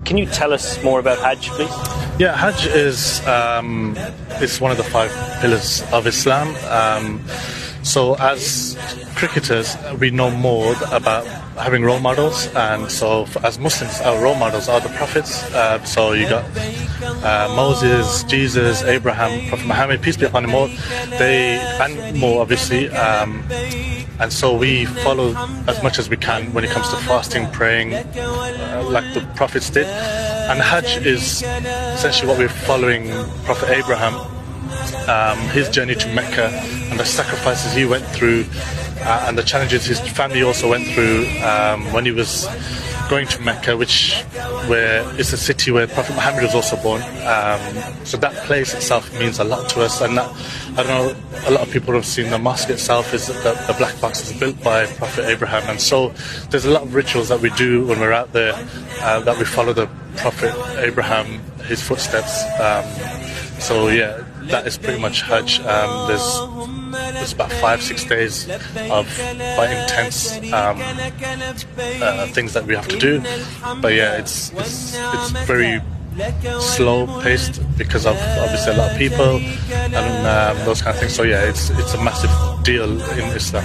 Can you tell us more about Hajj, please? Yeah, Hajj is one of the 5 pillars of Islam. So as cricketers, we know more about having role models, and so as Muslims, our role models are the prophets. So you got Moses, Jesus, Abraham, Prophet Muhammad, peace be upon him all. And more obviously. And so we follow as much as we can when it comes to fasting, praying, like the prophets did. And Hajj is essentially what we're following Prophet Abraham, his journey to Mecca, and the sacrifices he went through, and the challenges his family also went through when he was going to Mecca, where it's a city where Prophet Muhammad was also born. So that place itself means a lot to us. And that, I don't know, a lot of people have seen the mosque itself. The black box is built by Prophet Abraham, and so there's a lot of rituals that we do when we're out there, that we follow the Prophet Abraham, his footsteps. So yeah, that is pretty much Hajj. There's about 5-6 days of quite intense things that we have to do. But yeah, it's very slow paced because of obviously a lot of people and those kind of things. So yeah, it's a massive deal in Islam.